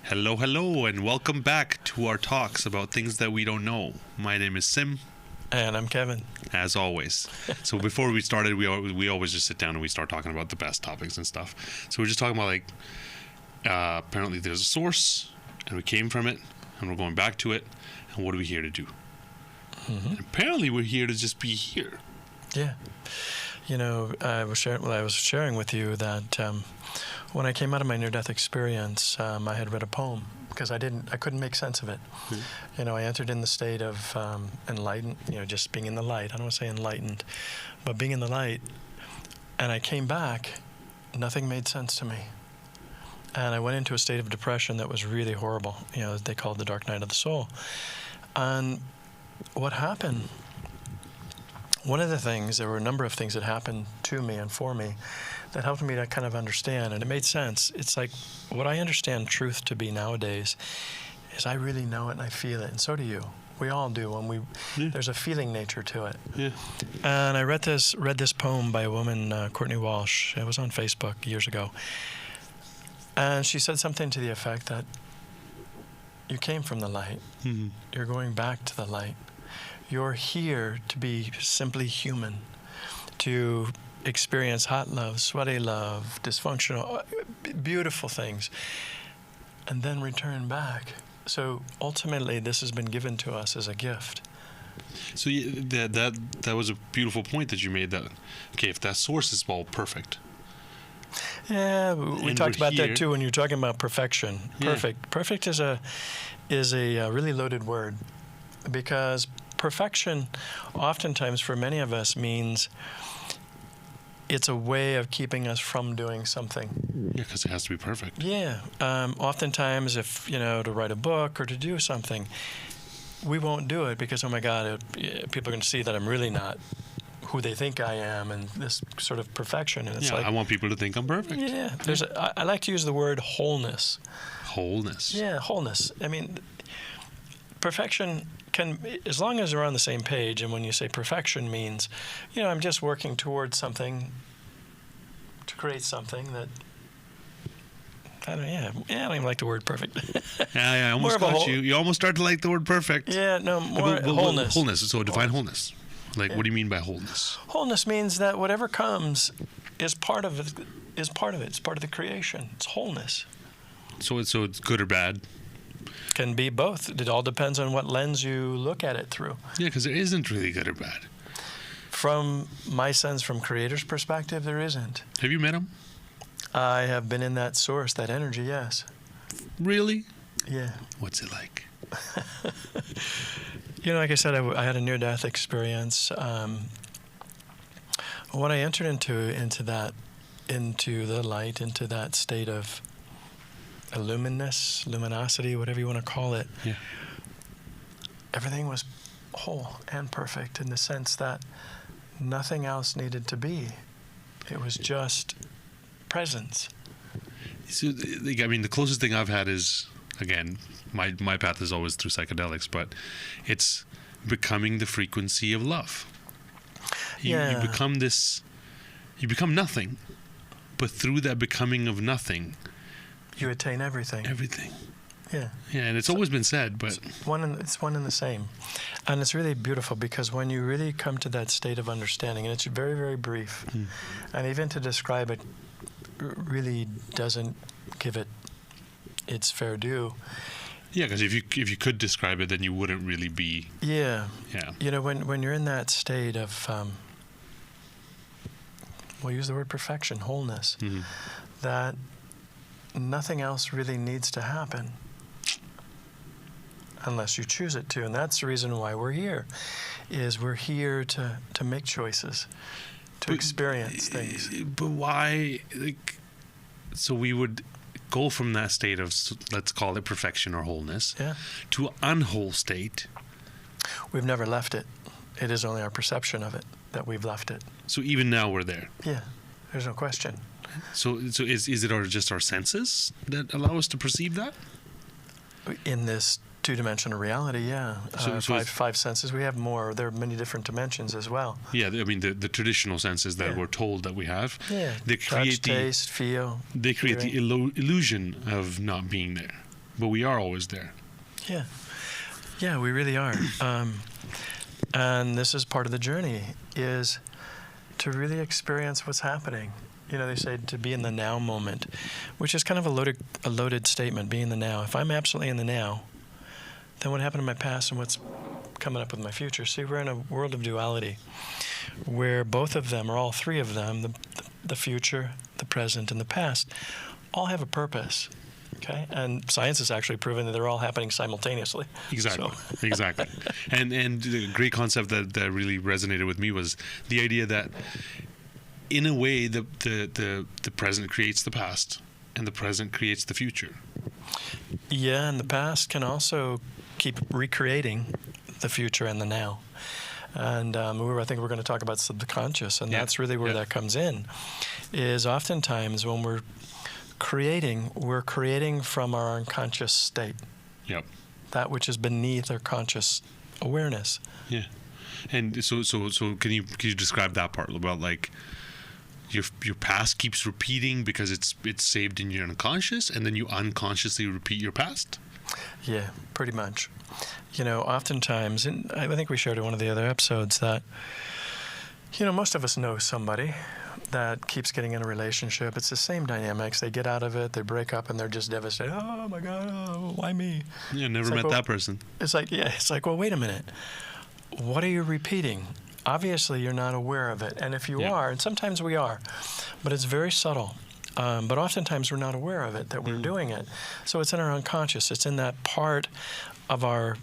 Hello, hello, and welcome back to our talks about things that we don't know. My name is Sim, And I'm Kevin. as always. So before we started, we always just sit down and we start talking about the best topics and stuff. So we're just talking about apparently there's a source, and we came from it, and we're going back to it, and what are we here to do? And apparently we're here to just be here. Yeah. You know, I was sharing with you that when I came out of my near-death experience, I had read a poem because I couldn't make sense of it. You know, I entered in the state of enlightened, just being in the light. I don't want to say enlightened, but being in the light. And I came back, nothing made sense to me. And I went into a state of depression that was really horrible. You know, they called the dark night of the soul. And what happened? One of the things, there were a number of things that happened to me and for me that helped me to kind of understand, and it made sense. It's like what I understand truth to be nowadays is I really know it and I feel it, and so do you. We all do when there's a feeling nature to it. Yeah. And I read this poem by a woman, Courtney Walsh. It was on Facebook years ago. And she said something to the effect that you came from the light. You're going back to the light. You're here to be simply human, to experience hot love, sweaty love, dysfunctional, beautiful things, and then return back. So ultimately, this has been given to us as a gift. So that was a beautiful point that you made. That okay, if that source is all perfect. Yeah, we And talked we're about here. that too when you're talking about perfection. Perfect. Perfect is a really loaded word, because perfection oftentimes for many of us means it's a way of keeping us from doing something. Yeah, because it has to be perfect. Yeah. Oftentimes if, to write a book or to do something, we won't do it because, oh my God, people are going to see that I'm really not who they think I am, and this sort of perfection. And it's I want people to think I'm perfect. Yeah. I like to use the word wholeness. Wholeness. Yeah, wholeness. I mean, perfection can, as long as we're on the same page, and when you say perfection means, I'm just working towards something to create something that, I don't even like the word perfect. I almost More of a got you. You almost start to like the word perfect. Yeah, no, more But wholeness. Wholeness. So define wholeness. What do you mean by wholeness? Wholeness means that whatever comes is part of it. It's part of the creation. It's wholeness. So it's good or bad? Can be both. It all depends on what lens you look at it through. Yeah, because there isn't really good or bad. From my sense, from Creator's perspective, there isn't. Have you met him? I have been in that source, that energy, yes. Really? Yeah. What's it like? Like I said, I had a near-death experience. When I entered into the light, into that state of luminosity, whatever you want to call it, Yeah. everything was whole and perfect in the sense that nothing else needed to be. It was just presence. So, the closest thing I've had is, again, my path is always through psychedelics, but it's becoming the frequency of love. You become nothing, but through that becoming of nothing, You attain everything. everything. Yeah. Yeah, and it's always been said, but It's one and the same. And it's really beautiful because when you really come to that state of understanding, and it's very, very brief, and even to describe it really doesn't give it its fair due. yeah, because if you could describe it, then you wouldn't really be. Yeah. Yeah. When you're in that state of, we'll use the word perfection, wholeness, that nothing else really needs to happen unless you choose it to. And that's the reason why we're here, is we're here to make choices, to experience things. But why? So we would go from that state of, let's call it perfection or wholeness, to an unwhole state. We've never left it. It is only our perception of it that we've left it. So even now we're there. Yeah, there's no question. So is it just our senses that allow us to perceive that? In this two-dimensional reality, yeah. Five senses. We have more. There are many different dimensions as well. Yeah, the traditional senses that we're told that we have. Yeah. They Touch, taste, feel. They create the illusion of not being there. but we are always there. Yeah. Yeah, we really are. And this is part of the journey, is to really experience what's happening. You know, they say to be in the now moment, which is kind of a loaded statement, be in the now. If I'm absolutely in the now, then what happened in my past and what's coming up with my future? See, we're in a world of duality where both of them, or all three of them, the future, the present, and the past, all have a purpose. Okay, and science has actually proven that they're all happening simultaneously. Exactly, So. exactly. And the great concept that really resonated with me was the idea that, in a way, the present creates the past, and the present creates the future. Yeah, and the past can also keep recreating the future and the now. And I think we're going to talk about subconscious, and that's really where that comes in, is oftentimes when we're creating from our unconscious state. Yep. That which is beneath our conscious awareness. Yeah. And so can you describe that part about, like, your past keeps repeating because it's saved in your unconscious, and then you unconsciously repeat your past? Yeah, pretty much. You know, oftentimes, and I think we shared in one of the other episodes that, you know, most of us know somebody that keeps getting in a relationship. It's the same dynamics. They get out of it, they break up, and they're just devastated. Oh my God, why me? Yeah, never met that person. It's like, well, wait a minute. What are you repeating? Obviously, you're not aware of it. And if you are, and sometimes we are, but it's very subtle. But oftentimes we're not aware of it, that we're doing it. So it's in our unconscious. It's in that part of our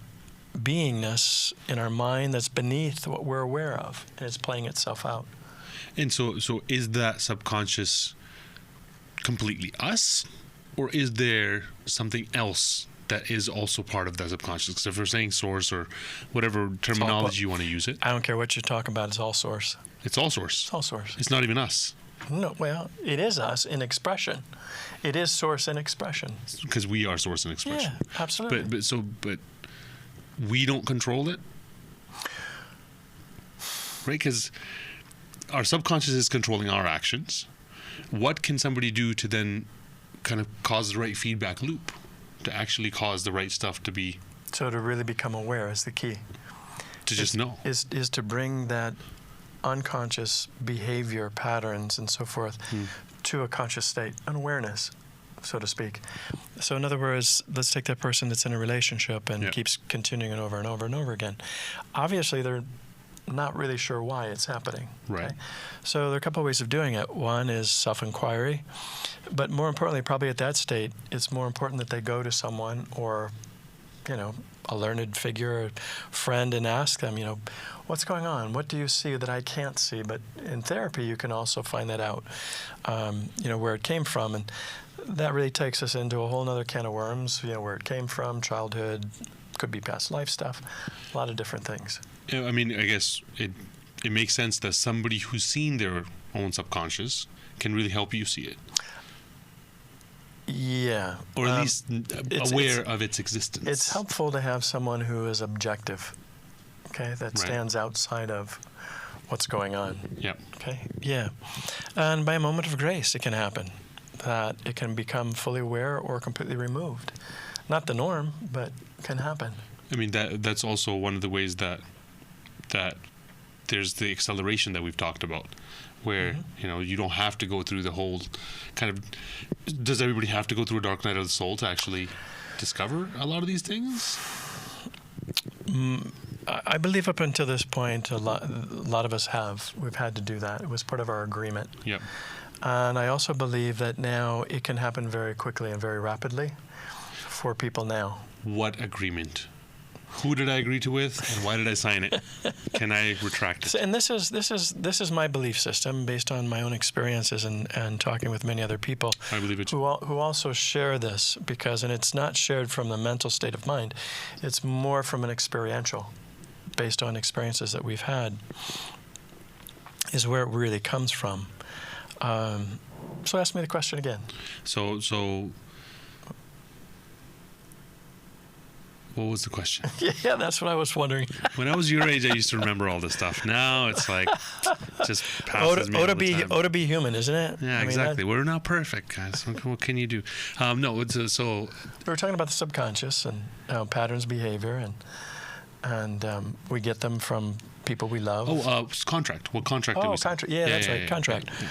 beingness in our mind that's beneath what we're aware of, and it's playing itself out. And so is that subconscious completely us, or is there something else that is also part of the subconscious? Because if we're saying source or whatever terminology you want to use it, I don't care what you talk about. It's all source. It's all source. It's all source. It's not even us. No, well, it is us in expression. It is source in expression. Because we are source in expression. Yeah, absolutely. But we don't control it, right? Because our subconscious is controlling our actions. What can somebody do to then kind of cause the right feedback loop, to actually cause the right stuff to be? So to really become aware is the key. To just know. Is to bring that unconscious behavior patterns and so forth to a conscious state, an awareness, so to speak. So in other words, let's take that person that's in a relationship and keeps continuing it over and over and over again. Obviously, they're not really sure why it's happening. Right. Okay? So there are a couple of ways of doing it. One is self-inquiry, but more importantly, probably at that state, it's more important that they go to someone or, you know, a learned figure, a friend, and ask them, you know, what's going on? What do you see that I can't see? But in therapy, you can also find that out, you know, where it came from. And that really takes us into a whole other can of worms, you know, where it came from, childhood, could be past life stuff, a lot of different things. Yeah, I mean, I guess it makes sense that somebody who's seen their own subconscious can really help you see it. Yeah. Or at least aware of its existence. It's helpful to have someone who is objective, okay, that stands outside of what's going on. Yeah. Okay. Yeah. And by a moment of grace, it can happen, that it can become fully aware or completely removed. Not the norm, but can happen. I mean, that's also one of the ways that there's the acceleration that we've talked about, where you know, you don't have to go through the whole kind of. Does everybody have to go through a dark night of the soul to actually discover a lot of these things? I believe up until this point, a lot of us have. We've had to do that. It was part of our agreement. Yep. And I also believe that now it can happen very quickly and very rapidly for people now. What agreement? Who did I agree to with, and why did I sign it? Can I retract it? And this is my belief system based on my own experiences and talking with many other people. I believe it. Who also share this, and it's not shared from the mental state of mind. It's more from an experiential, based on experiences that we've had, is where it really comes from. So ask me the question again. So What was the question? Yeah, that's what I was wondering. When I was your age, I used to remember all this stuff. Now it's like just passes me all the time. To be human, isn't it? Yeah, exactly. We're not perfect, guys. What can you do? No, it's so. We were talking about the subconscious and patterns, behavior, and we get them from people we love. Contract. What contract? Oh, contract. Yeah, that's right. Contract. Yeah.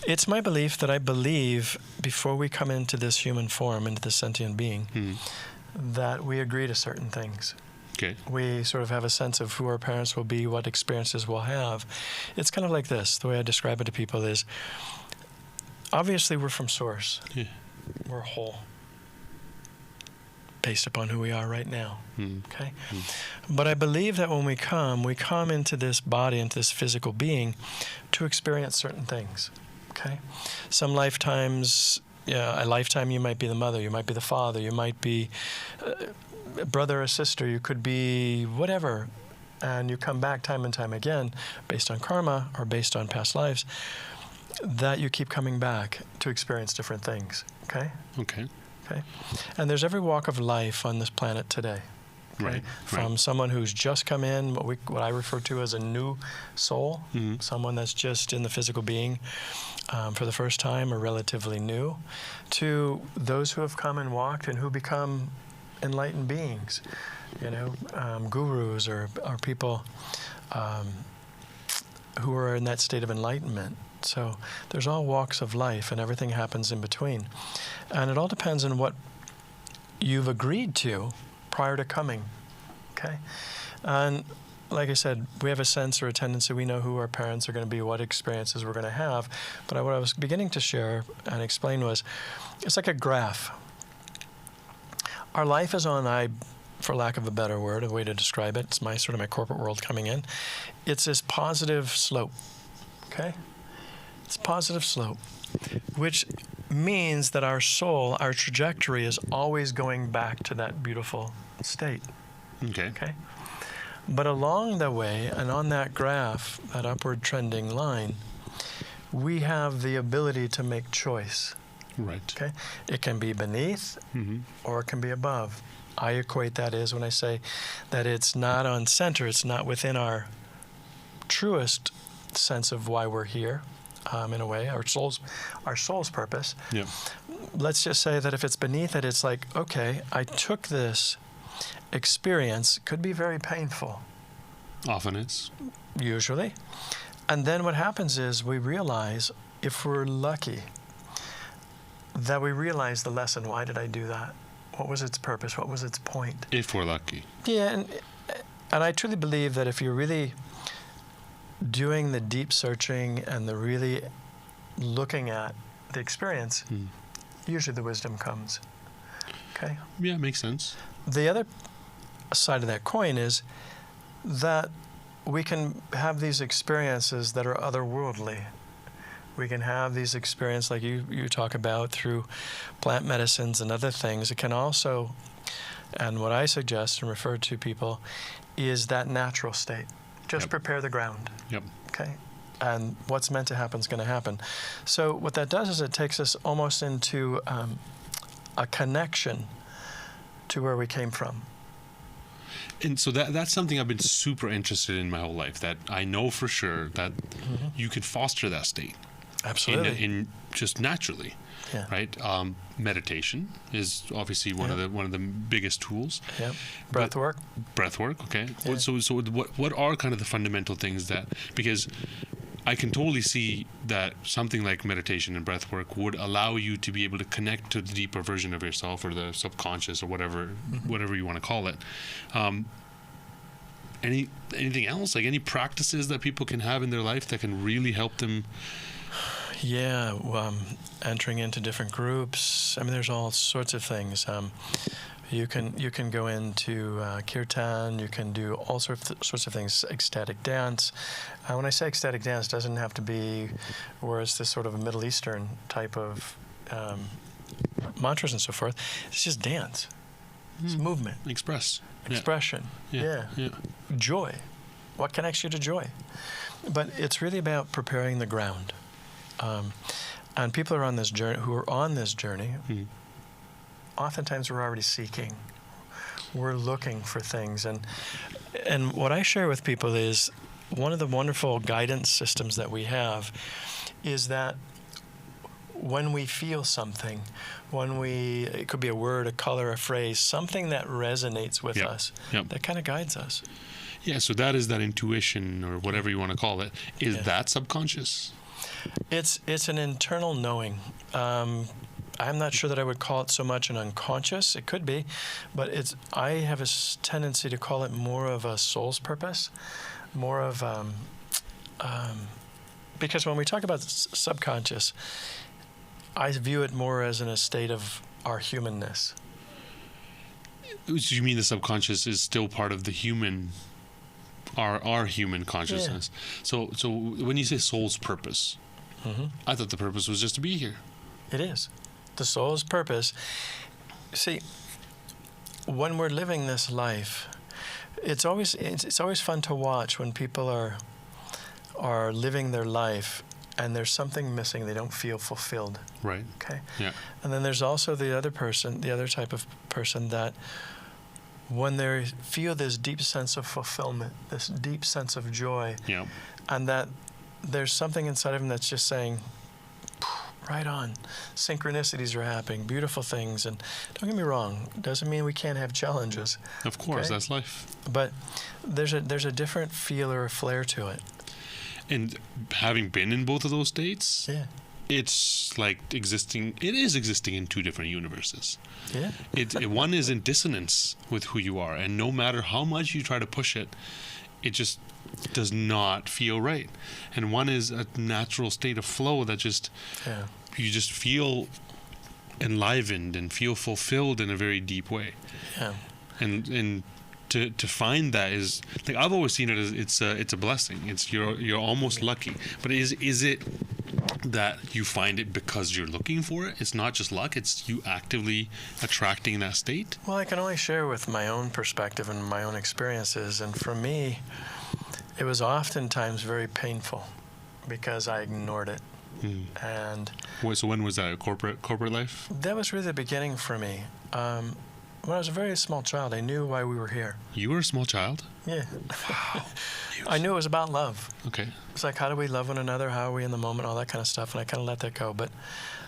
It's my belief that I believe before we come into this human form, into this sentient being, that we agree to certain things. Okay. We sort of have a sense of who our parents will be, what experiences we'll have. It's kind of like this. The way I describe it to people is, obviously we're from source. Yeah. We're whole, based upon who we are right now. Okay? But I believe that when we come into this body, into this physical being, to experience certain things. Okay? Some lifetimes, a lifetime you might be the mother, you might be the father, you might be a brother or sister, you could be whatever. And you come back time and time again, based on karma or based on past lives, that you keep coming back to experience different things. Okay? Okay. Okay. And there's every walk of life on this planet today. Okay? Right. From someone who's just come in, what I refer to as a new soul, someone that's just in the physical being for the first time or relatively new, to those who have come and walked and who become enlightened beings, gurus or people who are in that state of enlightenment. So there's all walks of life, and everything happens in between. And it all depends on what you've agreed to prior to coming, okay? And like I said, we have a sense or a tendency, we know who our parents are going to be, what experiences we're going to have. But what I was beginning to share and explain was, it's like a graph. Our life is on, for lack of a better word, a way to describe it, it's my corporate world coming in. It's this positive slope, okay? It's positive slope, which means that our soul, our trajectory is always going back to that beautiful state. Okay. Okay? But along the way, and on that graph, that upward trending line, we have the ability to make choice. Right. Okay? It can be beneath or it can be above. I equate that is when I say that it's not on center, it's not within our truest sense of why we're here. In a way, our soul's purpose. Yeah. Let's just say that if it's beneath it, it's like, okay, I took this experience, could be very painful. Often it's. Usually. And then what happens is we realize, if we're lucky, that we realize the lesson. Why did I do that? What was its purpose? What was its point? If we're lucky. Yeah, and I truly believe that if you're really doing the deep searching and the really looking at the experience, usually the wisdom comes. Okay? Yeah, makes sense. The other side of that coin is that we can have these experiences that are otherworldly. We can have these experiences like you talk about through plant medicines and other things. It can also, and what I suggest and refer to people, is that natural state. Just prepare the ground. Yep. Okay? And what's meant to happen is going to happen. So what that does is it takes us almost into a connection to where we came from. And so that's something I've been super interested in my whole life, that I know for sure that you can foster that state. Absolutely. In just naturally. Yeah. Right? Meditation is obviously one of the biggest tools. Yeah. Breath work. Okay. Yeah. So what are kind of the fundamental things that, because I can totally see that something like meditation and breath work would allow you to be able to connect to the deeper version of yourself, or the subconscious, or whatever you want to call it. Anything else, like any practices that people can have in their life that can really help them? Yeah, entering into different groups. I mean, there's all sorts of things. You can go into kirtan. You can do all sorts of things. Ecstatic dance. When I say ecstatic dance, it doesn't have to be where it's this sort of a Middle Eastern type of mantras and so forth. It's just dance. It's movement. Expression. Yeah. Joy. What connects you to joy? But it's really about preparing the ground. And people are on this journey, who are on this journey. Oftentimes we're already seeking. We're looking for things, and what I share with people is one of the wonderful guidance systems that we have is that when we feel something, it could be a word, a color, a phrase, something that resonates with us, that kind of guides us. Yeah, so that is that intuition, or whatever you want to call it. Is that subconscious? It's an internal knowing. I'm not sure that I would call it so much an unconscious. It could be, but I have a tendency to call it more of a soul's purpose, more of because when we talk about subconscious, I view it more as in a state of our humanness. So you mean the subconscious is still part of the human, our human consciousness? Yeah. So when you say soul's purpose, I thought the purpose was just to be here. It is. The soul's purpose. See, when we're living this life, it's always fun to watch when people are living their life and there's something missing. They don't feel fulfilled. Right. Okay. Yeah. And then there's also the other type of person that when they feel this deep sense of fulfillment, this deep sense of joy, and that there's something inside of them that's just saying, right on. Synchronicities are happening, beautiful things. And don't get me wrong, doesn't mean we can't have challenges. Of course, that's life. But there's a different feel or a flair to it. And having been in both of those states, it's like it is existing in two different universes. Yeah. One is in dissonance with who you are, and no matter how much you try to push it, it just does not feel right. And one is a natural state of flow that you just feel enlivened and feel fulfilled in a very deep way. Yeah. And to find that is, like, I've always seen it as it's a blessing. It's you're almost lucky. But is it that you find it because you're looking for it? It's not just luck, it's you actively attracting that state? Well, I can only share with my own perspective and my own experiences, and for me it was oftentimes very painful because I ignored it. And so when was that? Corporate life? That was really the beginning for me. When I was a very small child, I knew why we were here. You were a small child? Yeah. Wow. I knew it was about love. Okay. It's like, how do we love one another? How are we in the moment? All that kind of stuff. And I kind of let that go. But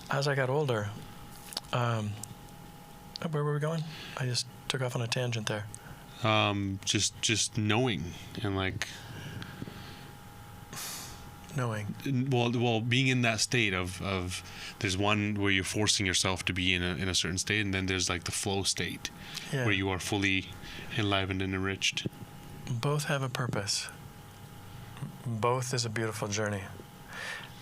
as I got older, where were we going? I just took off on a tangent there. Just knowing and like... Knowing. Well, being in that state of there's one where you're forcing yourself to be in a certain state, and then there's like the flow state where you are fully enlivened and enriched. Both have a purpose. Both is a beautiful journey.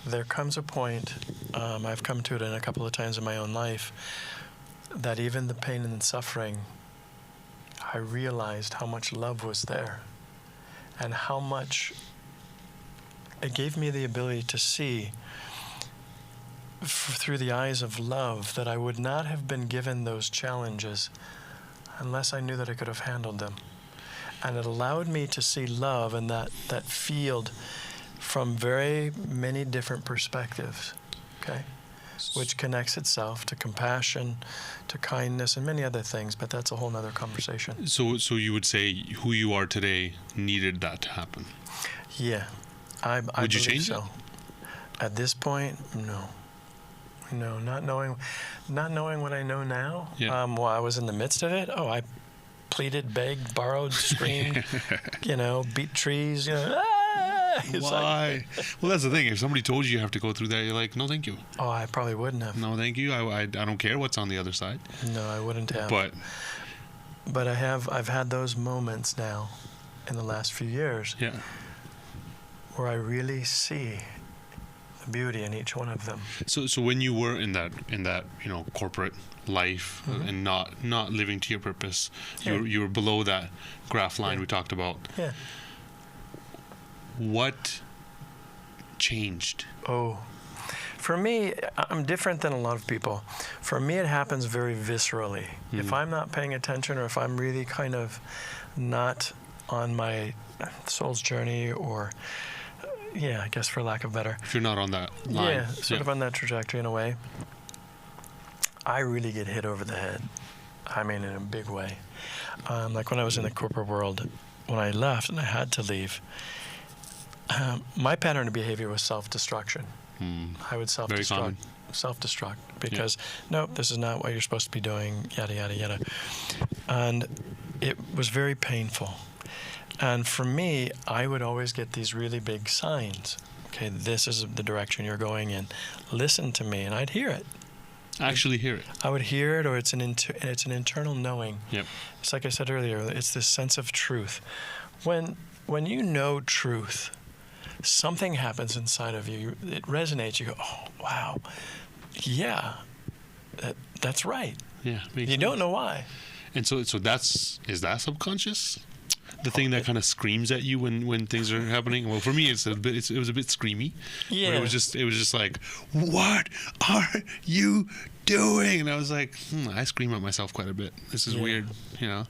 There comes a point, I've come to it in a couple of times in my own life, that even the pain and suffering, I realized how much love was there and how much it gave me the ability to see through the eyes of love that I would not have been given those challenges unless I knew that I could have handled them. And it allowed me to see love and that field from very many different perspectives, okay? Which connects itself to compassion, to kindness, and many other things, but that's a whole nother conversation. So you would say who you are today needed that to happen? Yeah. I would you believe change so. At this point, no, not knowing what I know now. Yeah. While I was in the midst of it, I pleaded, begged, borrowed, screamed, beat trees, Why? Well, that's the thing. If somebody told you have to go through that, you're like, no, thank you. Oh, I probably wouldn't have. No, thank you. I don't care what's on the other side. No, I wouldn't have. But I've had those moments now in the last few years. Yeah. Where I really see the beauty in each one of them. So when you were in that corporate life and not living to your purpose, you were below that graph line we talked about. Yeah. What changed? Oh, for me, I'm different than a lot of people. For me, it happens very viscerally. If I'm not paying attention, or if I'm really kind of not on my soul's journey, or I guess for lack of better. If you're not on that line. Yeah, sort of on that trajectory in a way. I really get hit over the head. I mean, in a big way. Like when I was in the corporate world, when I left and I had to leave, my pattern of behavior was self-destruction. I would Very common. self-destruct because, nope, this is not what you're supposed to be doing, yada, yada, yada. And it was very painful. And for me, I would always get these really big signs. Okay, this is the direction you're going in. Listen to me. And I'd hear it. Actually hear it. I would hear it, or it's an internal knowing. Yep. It's like I said earlier, it's this sense of truth. When you know truth, something happens inside of you. It resonates. You go, oh, wow. Yeah, that's right. Yeah. You don't know why. And so is that subconscious? The thing that kind of screams at you when things are happening. Well, for me, it was a bit screamy. Yeah. It was just like, what are you doing? And I was like, I scream at myself quite a bit. This is weird, you know.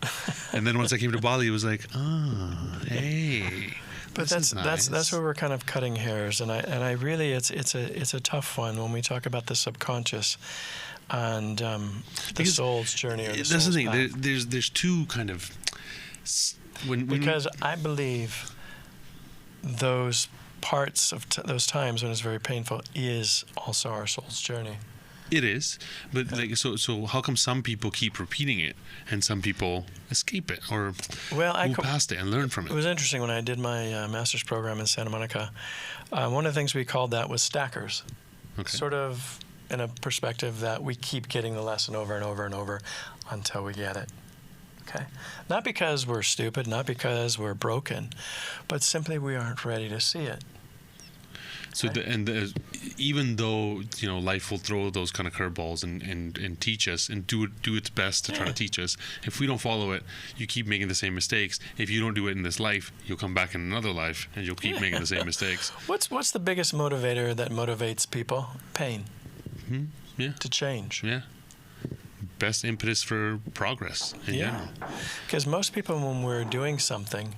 And then once I came to Bali, it was like, oh, hey. But that's where we're kind of cutting hairs, and I really it's a tough one when we talk about the subconscious and the soul's journey. Or the that's soul's the thing. path. There's two kind of because I believe those parts of those times when it's very painful is also our soul's journey. It is, but like so how come some people keep repeating it and some people escape it or move past it and learn from it? It was interesting when I did my master's program in Santa Monica. One of the things we called that was stackers. Okay. Sort of in a perspective that we keep getting the lesson over and over and over until we get it. Okay? Not because we're stupid, not because we're broken, but simply we aren't ready to see it. So even though life will throw those kind of curveballs and teach us and do its best to try to teach us, if we don't follow it, you keep making the same mistakes. If you don't do it in this life, you'll come back in another life and you'll keep making the same mistakes. What's the biggest motivator that motivates people? Pain. Mm-hmm. Yeah. To change. Yeah. Best impetus for progress in general. Because most people, when we're doing something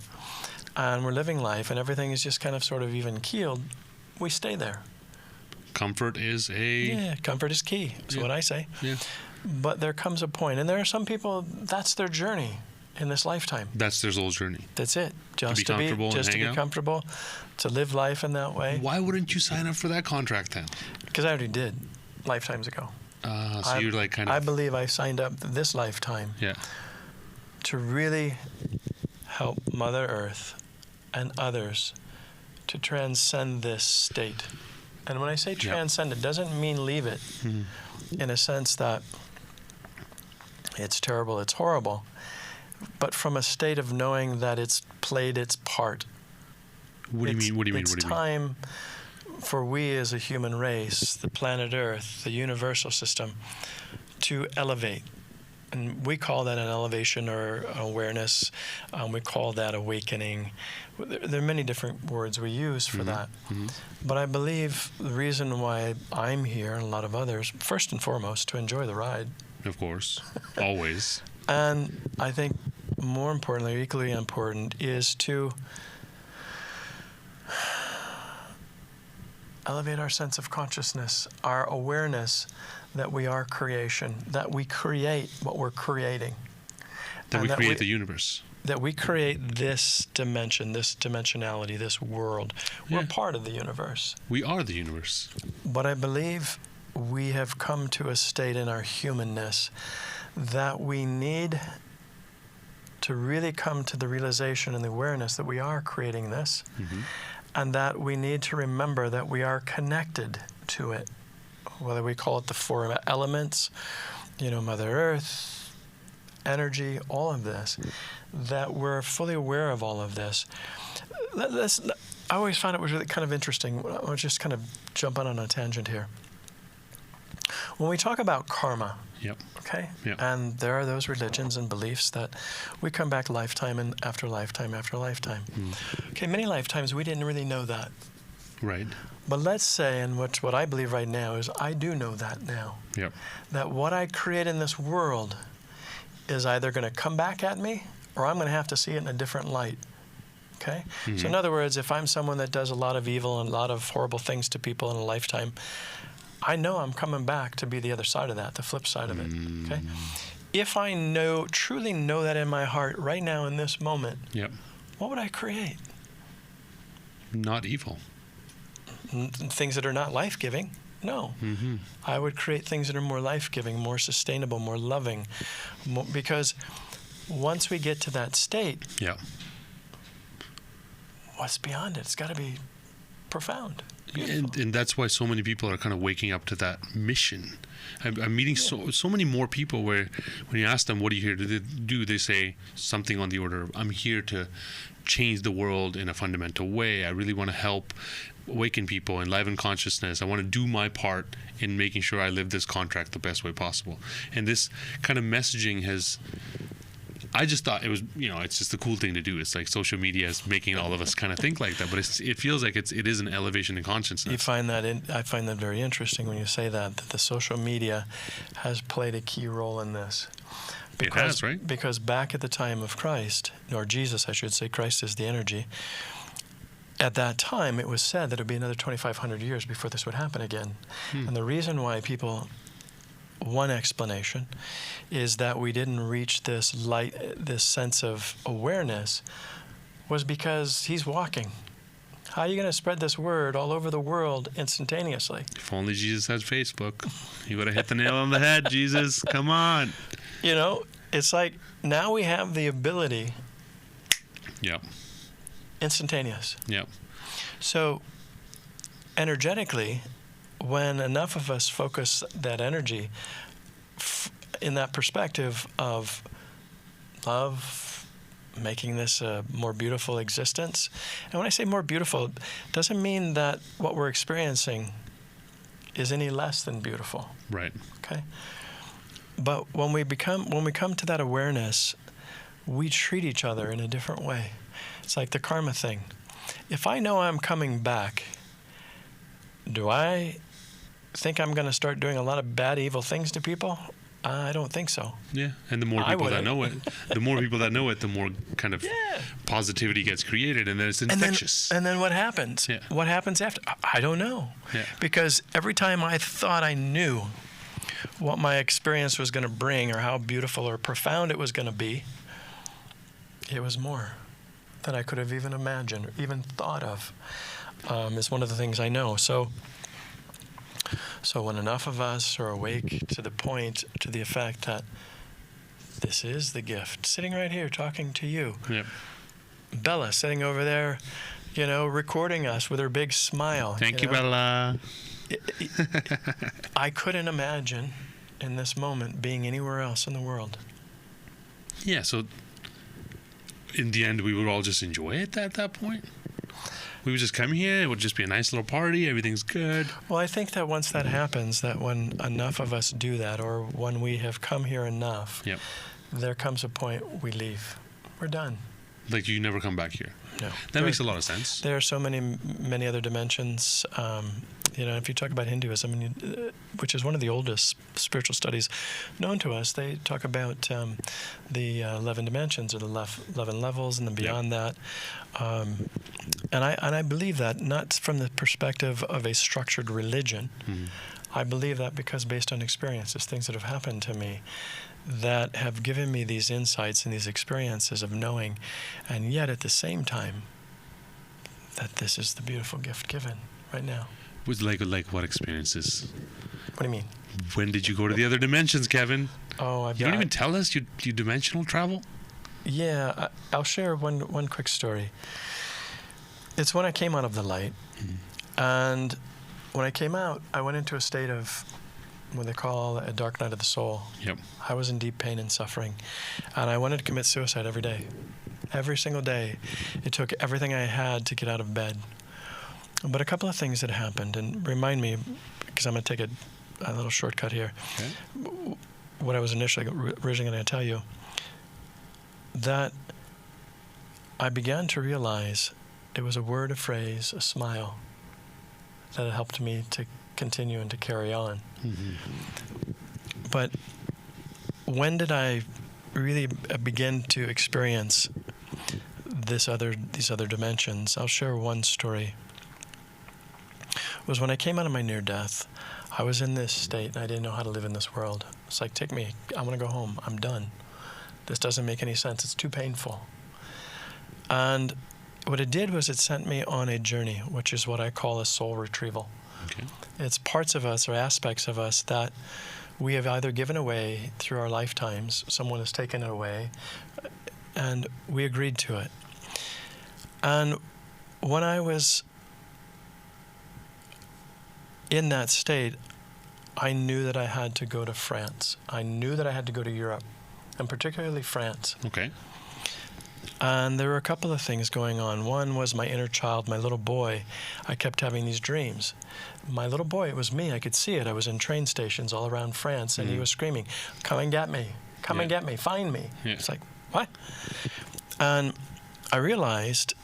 and we're living life and everything is just kind of sort of even keeled, we stay there. Comfort is comfort is key. That's what I say. Yeah. But there comes a point, and there are some people, that's their journey in this lifetime. That's their soul's journey. That's it. Just to be comfortable, to live life in that way. Why wouldn't you sign up for that contract then? Because I already did, lifetimes ago. So you're like kind of... I believe I signed up this lifetime to really help Mother Earth and others to transcend this state. And when I say transcend, it doesn't mean leave it in a sense that it's terrible, it's horrible, but from a state of knowing that it's played its part. What do you mean? It's time for we as a human race, the planet Earth, the universal system, to elevate. And we call that an elevation or awareness. We call that awakening. There are many different words we use for that. Mm-hmm. But I believe the reason why I'm here, and a lot of others, first and foremost, to enjoy the ride. Of course. Always. And I think more importantly, equally important, is to elevate our sense of consciousness, our awareness that we are creation, that we create what we're creating. That we create the universe. That we create this dimension, this dimensionality, this world. We're part of the universe. We are the universe. But I believe we have come to a state in our humanness that we need to really come to the realization and the awareness that we are creating this, and that we need to remember that we are connected to it, whether we call it the four elements, Mother Earth, energy, all of this, that we're fully aware of all of this. I always found it was really kind of interesting. I'll just kind of jump on a tangent here. When we talk about karma, okay, and there are those religions and beliefs that we come back lifetime and after lifetime after lifetime. Okay, many lifetimes we didn't really know that. Right. But let's say, and what I believe right now is I do know that now. Yep. That what I create in this world is either going to come back at me or I'm going to have to see it in a different light. Okay? So in other words, if I'm someone that does a lot of evil and a lot of horrible things to people in a lifetime, I know I'm coming back to be the other side of that, the flip side of it. Okay? if I truly know that in my heart right now in this moment, Yep. what would I create? Not evil. Things that are not life-giving? No. Mm-hmm. I would create things that are more life-giving, more sustainable, more loving. Because once we get to that state, Yeah. what's beyond it? It's got to be profound. And that's why so many people are kind of waking up to that mission. I'm meeting so many more people where when you ask them, what are you here to do? They say something on the order of, I'm here to change the world in a fundamental way. I really want to help awaken people, enliven consciousness. I want to do my part in making sure I live this contract the best way possible. And this kind of messaging has... I just thought it was, it's just a cool thing to do. It's like social media is making all of us kind of think like that, but it feels like it is an elevation in consciousness. I find that very interesting when you say that the social media has played a key role in this. It has, right? Because back at the time of Christ, or Jesus, I should say, Christ is the energy. At that time, it was said that it would be another 2,500 years before this would happen again. And the reason why one explanation is that we didn't reach this light, this sense of awareness, was because he's walking. How are you going to spread this word all over the world instantaneously? If only Jesus had Facebook. He would have hit the nail on the head, Jesus. Come on. It's like now we have the ability. Yep. Instantaneous. Yep. So energetically, when enough of us focus that energy in that perspective of love, making this a more beautiful existence. And when I say more beautiful, it doesn't mean that what we're experiencing is any less than beautiful. Right. Okay? But when we come to that awareness, we treat each other in a different way. It's like the karma thing. If I know I'm coming back, do I think I'm going to start doing a lot of bad, evil things to people? I don't think so. Yeah, and the more people that know it, the more kind of positivity gets created, and then it's infectious. And then what happens? Yeah. What happens after? I don't know. Yeah. Because every time I thought I knew what my experience was going to bring or how beautiful or profound it was going to be, it was more than I could have even imagined or even thought of. Is one of the things I know. So when enough of us are awake to the effect that this is the gift, sitting right here talking to you. Yep. Bella sitting over there, recording us with her big smile. Thank you, Bella. I couldn't imagine in this moment being anywhere else in the world. Yeah, so in the end, we would all just enjoy it at that point? We would just come here, it would just be a nice little party, everything's good. Well, I think that once that happens, that when enough of us do that, or when we have come here enough, Yep. there comes a point we leave. We're done. Like you never come back here. No. That makes a lot of sense. There are so many other dimensions. If you talk about Hinduism, which is one of the oldest spiritual studies known to us, they talk about the 11 dimensions or the 11 levels and then beyond that. And I believe that not from the perspective of a structured religion. Mm-hmm. I believe that because based on experiences, things that have happened to me that have given me these insights and these experiences of knowing, and yet at the same time, that this is the beautiful gift given right now. Was like what experiences? What do you mean? When did you go to the other dimensions, Kevin? Oh, You don't even tell us you dimensional travel? Yeah, I'll share one quick story. It's when I came out of the light, and when I came out, I went into a state of what they call a dark night of the soul. Yep. I was in deep pain and suffering, and I wanted to commit suicide every day. Every single day. It took everything I had to get out of bed. But a couple of things that happened, and remind me, because I'm going to take a little shortcut here, Okay. what I was originally going to tell you, that I began to realize it was a word, a phrase, a smile that had helped me to continue and to carry on. Mm-hmm. But when did I really begin to experience these other dimensions? I'll share one story. It was when I came out of my near death. I was in this state and I didn't know how to live in this world. It's like, take me. I want to go home. I'm done. This doesn't make any sense. It's too painful. And what it did was it sent me on a journey, which is what I call a soul retrieval. Okay. It's parts of us or aspects of us that we have either given away through our lifetimes, someone has taken it away, and we agreed to it. And when I was in that state, I knew that I had to go to France. I knew that I had to go to Europe, and particularly France. Okay. And there were a couple of things going on. One was my inner child, my little boy. I kept having these dreams. My little boy, it was me. I could see it. I was in train stations all around France, and he was screaming, come and get me. Come and get me. Find me. Yeah. It's like, what? And I realized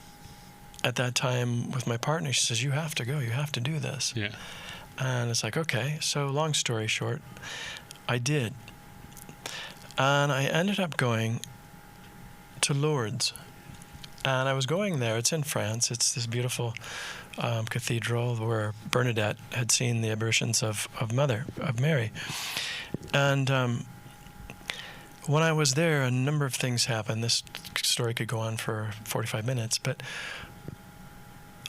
at that time with my partner, she says, you have to go. You have to do this. Yeah. And it's like, okay. So long story short, I did. And I ended up going to Lourdes. And I was going there. It's in France. It's this beautiful cathedral where Bernadette had seen the apparitions of Mary. And when I was there, a number of things happened. This story could go on for 45 minutes, but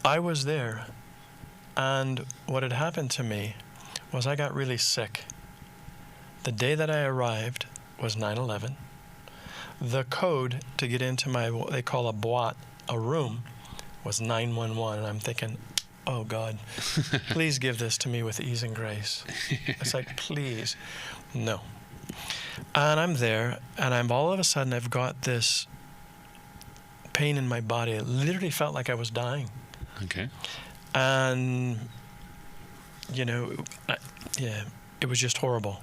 I was there, and what had happened to me was I got really sick. The day that I arrived was 9/11. The code to get into my, what they call a boîte, a room, was 911, and I'm thinking, oh God, please give this to me with ease and grace. It's like, please. No. And I'm there, and I'm all of a sudden, I've got this pain in my body. It literally felt like I was dying. Okay. And, you know, it was just horrible.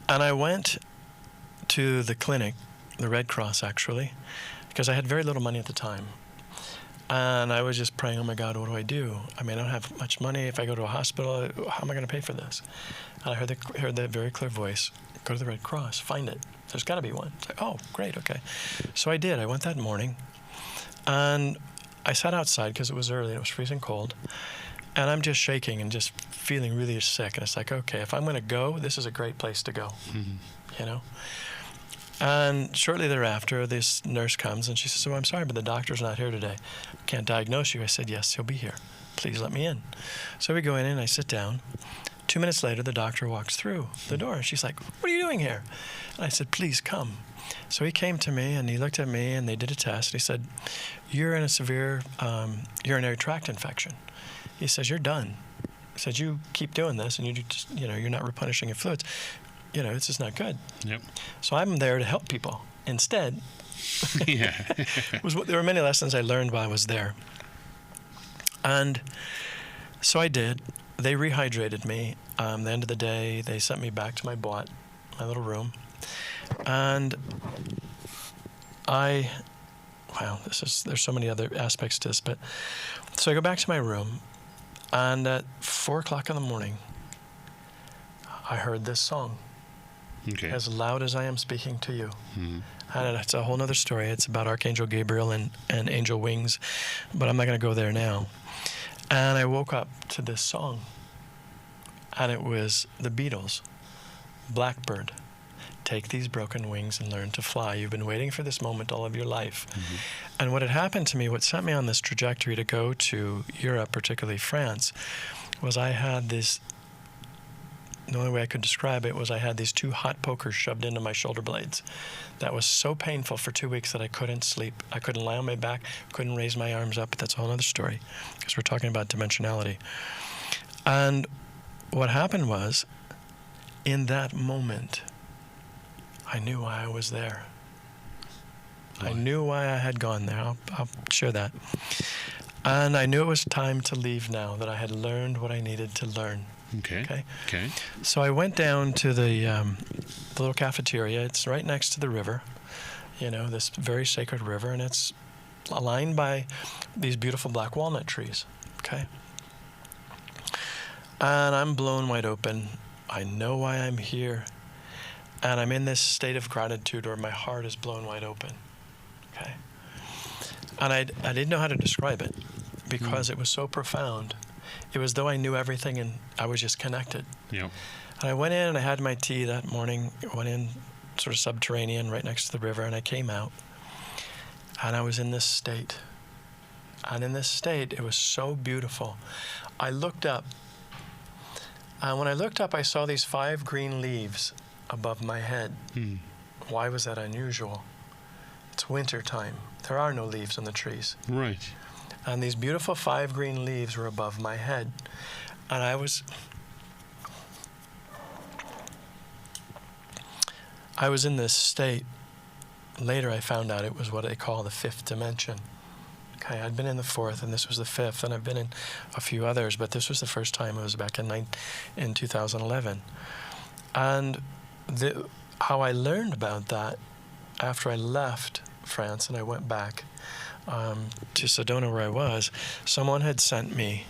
And I went to the clinic, the Red Cross actually, because I had very little money at the time. And I was just praying, oh my God, what do I do? I mean, I don't have much money. If I go to a hospital, how am I going to pay for this? And I heard that very clear voice, go to the Red Cross, find it. There's got to be one. It's like, oh, great, okay. So I did. I went that morning, and I sat outside because it was early and it was freezing cold. And I'm just shaking and just feeling really sick. And it's like, okay, if I'm going to go, this is a great place to go, you know? And shortly thereafter, this nurse comes and she says, oh, I'm sorry, but the doctor's not here today. Can't diagnose you. I said, yes, he'll be here. Please let me in. So we go in and I sit down. 2 minutes later, the doctor walks through the door. And she's like, what are you doing here? And I said, please come. So he came to me and he looked at me and they did a test. He said, you're in a severe urinary tract infection. He says, you're done. He said, you keep doing this and you're not replenishing your fluids. You know, it's just not good. Yep. So I'm there to help people. Instead, Yeah. there were many lessons I learned while I was there. And so I did. They rehydrated me. At the end of the day, they sent me back to my boîte, my little room. And there's so many other aspects to this, but so I go back to my room, and at 4 o'clock in the morning, I heard this song. Okay. As loud as I am speaking to you. Mm-hmm. And it's a whole other story. It's about Archangel Gabriel and angel wings, but I'm not going to go there now. And I woke up to this song, and it was the Beatles, Blackbird. Take these broken wings and learn to fly. You've been waiting for this moment all of your life. Mm-hmm. And what had happened to me, what sent me on this trajectory to go to Europe, particularly France, was I had this, the only way I could describe it was I had these 2 hot pokers shoved into my shoulder blades. That was so painful for 2 weeks that I couldn't sleep. I couldn't lie on my back, couldn't raise my arms up. But that's a whole other story, because we're talking about dimensionality. And what happened was, in that moment, I knew why I was there. Why? I knew why I had gone there. I'll share that. And I knew it was time to leave now, that I had learned what I needed to learn. Okay. So I went down to the little cafeteria. It's right next to the river, this very sacred river, and it's lined by these beautiful black walnut trees. Okay. And I'm blown wide open. I know why I'm here. And I'm in this state of gratitude where my heart is blown wide open. Okay. And I didn't know how to describe it because it was so profound. it was though I knew everything and I was just connected. Yep. And I went in and I had my tea that morning, went in sort of subterranean right next to the river, and I came out and I was in this state. And in this state, it was so beautiful. I looked up, and when I looked up, I saw these 5 green leaves above my head. Why was that unusual? It's winter time. There are no leaves on the trees. Right. And these beautiful 5 green leaves were above my head. And I was in this state. Later I found out it was what they call the 5th dimension. Okay, I'd been in the 4th, and this was the 5th, and I've been in a few others, but this was the first time. It was back in 2011. And how I learned about that after I left France and I went back to Sedona where I was, someone had sent me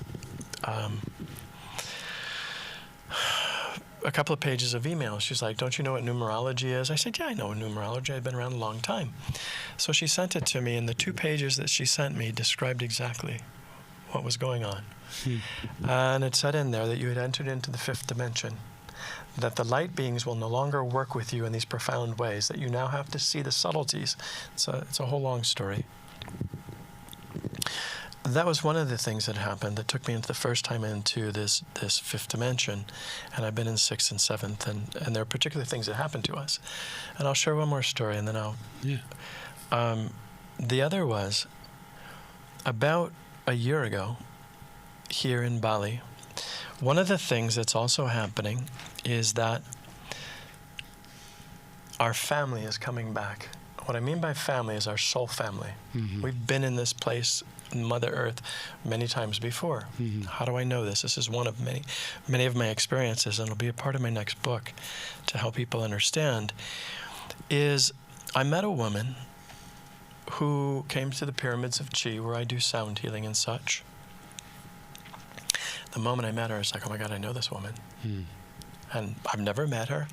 a couple of pages of emails. She's like, don't you know what numerology is? I said, yeah, I know numerology. I've been around a long time. So she sent it to me, and the 2 pages that she sent me described exactly what was going on. And it said in there that you had entered into the 5th dimension, that the light beings will no longer work with you in these profound ways, that you now have to see the subtleties. It's a whole long story. That was one of the things that happened that took me into the first time into this 5th dimension, and I've been in 6th and 7th, and there are particular things that happen to us. And I'll share one more story, and then I'll... Yeah. The other was about a year ago here in Bali. One of the things that's also happening is that our family is coming back. What I mean by family is our soul family. We've been in this place, Mother Earth, many times before. How do I know this? This is one of many of my experiences, and it'll be a part of my next book to help people understand, is I met a woman who came to the pyramids of Chi, where I do sound healing and such. The moment I met her, it's like, oh my God, I know this woman. And I've never met her.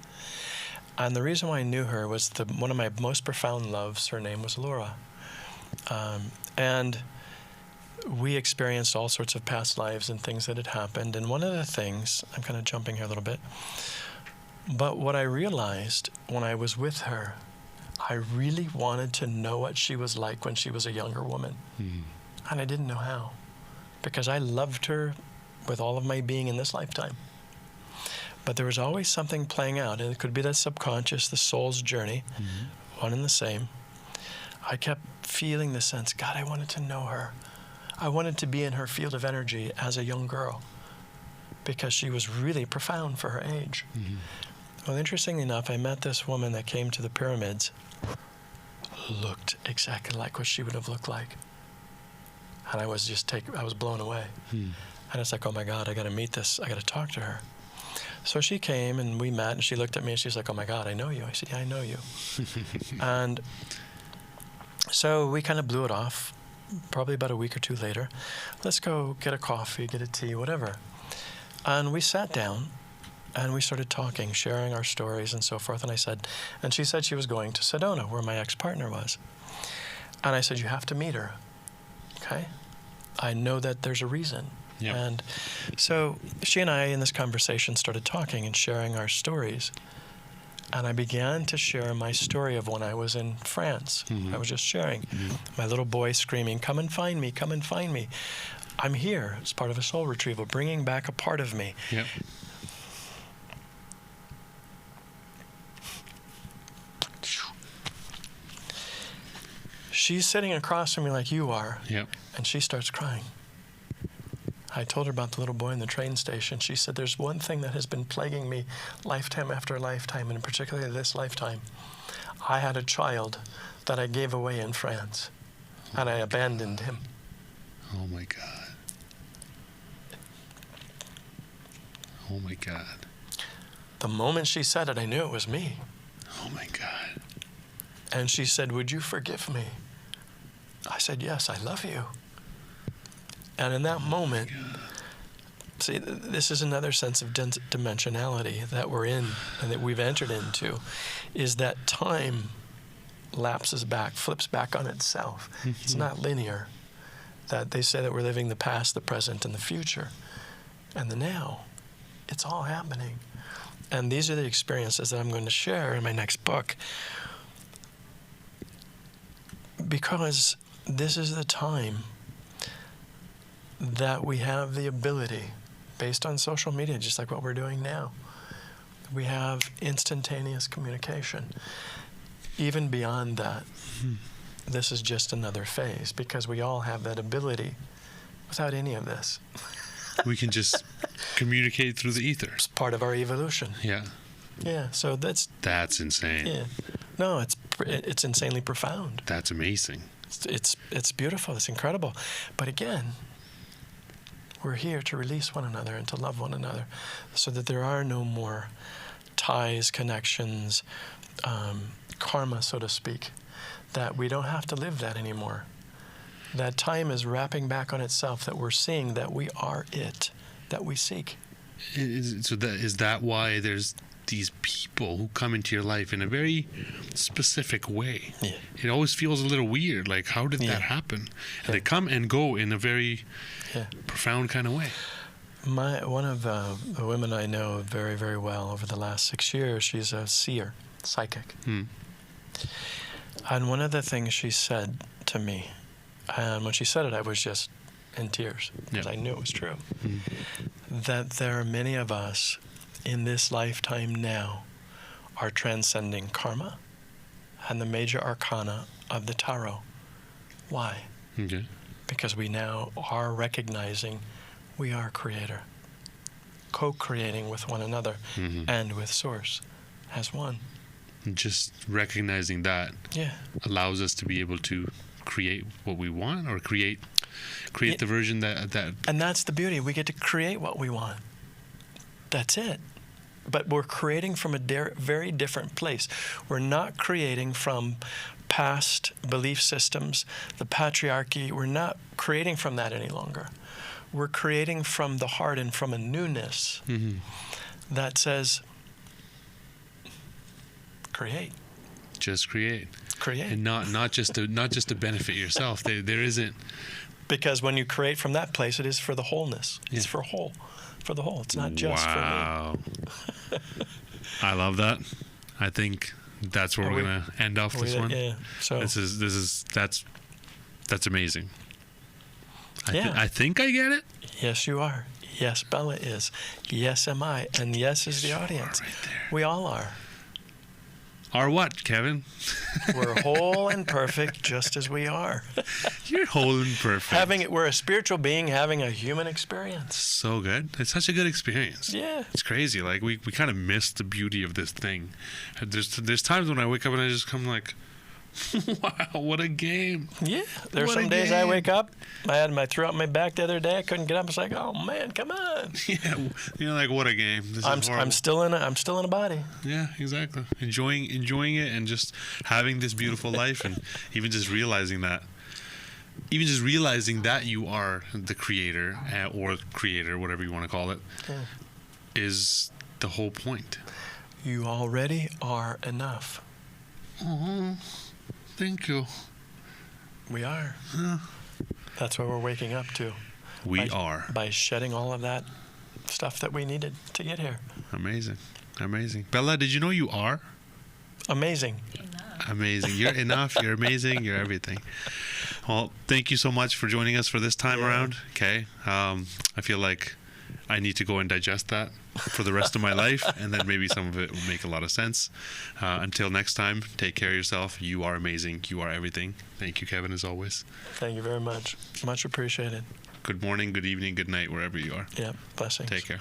And the reason why I knew her was one of my most profound loves. Her name was Laura. And we experienced all sorts of past lives and things that had happened. And one of the things, I'm kind of jumping here a little bit, but what I realized when I was with her, I really wanted to know what she was like when she was a younger woman. And I didn't know how, because I loved her with all of my being in this lifetime. But there was always something playing out, and it could be that subconscious, the soul's journey, one and the same. I kept feeling the sense, God, I wanted to know her. I wanted to be in her field of energy as a young girl, because she was really profound for her age. Well, interestingly enough, I met this woman that came to the pyramids, looked exactly like what she would have looked like. And I was blown away. And it's like, oh my God, I got to meet this. I got to talk to her. So she came and we met, and she looked at me and she's like, oh my God, I know you. I said, yeah, I know you. And so we kind of blew it off, probably about a week or 2 later. Let's go get a coffee, get a tea, whatever. And we sat down and we started talking, sharing our stories and so forth. And she said she was going to Sedona, where my ex-partner was. And I said, you have to meet her, okay? I know that there's a reason. Yep. And so she and I, in this conversation, started talking and sharing our stories. And I began to share my story of when I was in France. I was just sharing. My little boy screaming, come and find me, come and find me. I'm here as part of a soul retrieval, bringing back a part of me. Yep. She's sitting across from me like you are. Yep. And she starts crying. I told her about the little boy in the train station. She said, there's one thing that has been plaguing me lifetime after lifetime, and particularly this lifetime. I had a child that I gave away in France, and I abandoned him. Oh my God. Oh my God. The moment she said it, I knew it was me. Oh my God. And she said, would you forgive me? I said, yes, I love you. And in that moment, see, this is another sense of dimensionality that we're in and that we've entered into, is that time lapses back, flips back on itself. It's not linear. that they say that we're living the past, the present, and the future, and the now. It's all happening. And these are the experiences that I'm going to share in my next book, because this is the time that we have the ability, based on social media, just like what we're doing now, we have instantaneous communication. Even beyond that, this is just another phase, because we all have that ability without any of this. We can just communicate through the ether. It's part of our evolution. Yeah. Yeah, so that's insane. Yeah. No, it's insanely profound. That's amazing. It's beautiful. It's incredible. But again, we're here to release one another and to love one another, so that there are no more ties, connections, karma, so to speak, that we don't have to live that anymore. That time is wrapping back on itself, that we're seeing that we are it, that we seek. Is that why there's these people who come into your life in a very specific way? Yeah. It always feels a little weird, like, how did that happen? And they come and go in a very profound kind of way. One of the women I know very, very well over the last 6 years, she's a seer, psychic. And one of the things she said to me, and when she said it, I was just in tears, because I knew it was true, that there are many of us in this lifetime now are transcending karma and the major arcana of the tarot. Why? Okay. Because we now are recognizing we are creator, co-creating with one another and with Source as one. Just recognizing that allows us to be able to create what we want, or create the version that. And that's the beauty. We get to create what we want. That's it. But we're creating from a very different place. We're not creating from past belief systems, the patriarchy. We're not creating from that any longer. We're creating from the heart and from a newness that says, create. Just create. Create. And not just to benefit yourself. There isn't. Because when you create from that place, it is for the wholeness. It's for the whole. It's not just for me. Wow. I love that. I think that's where we're gonna end off this one. Yeah. So that's amazing. I think I get it. Yes, you are. Yes, Bella is. Yes, am I. And yes is the audience. Right there. We all are. Are what, Kevin? We're whole and perfect just as we are. You're whole and perfect. We're a spiritual being having a human experience. So good. It's such a good experience. Yeah. It's crazy. Like, we kind of miss the beauty of this thing. There's times when I wake up and I just come like, wow, what a game. Yeah. There's some days I wake up, I threw out my back the other day, I couldn't get up. It's like, oh man, come on. Yeah. Like, what a game. I'm still in a body. Yeah, exactly. Enjoying it and just having this beautiful life, and even just realizing that you are the creator, or creator, whatever you want to call it, is the whole point. You already are enough. Thank you. We are. That's what we're waking up to. We are. By shedding all of that stuff that we needed to get here. Amazing. Bella, did you know you are? Amazing. Amazing. You're enough. You're amazing. You're everything. Well, thank you so much for joining us for this time around. Okay. I feel like I need to go and digest that for the rest of my life, and then maybe some of it will make a lot of sense. Until next time, take care of yourself. You are amazing. You are everything. Thank you, Kevin, as always. Thank you very much. Much appreciated. Good morning, good evening, good night, wherever you are. Yeah, blessings. Take care.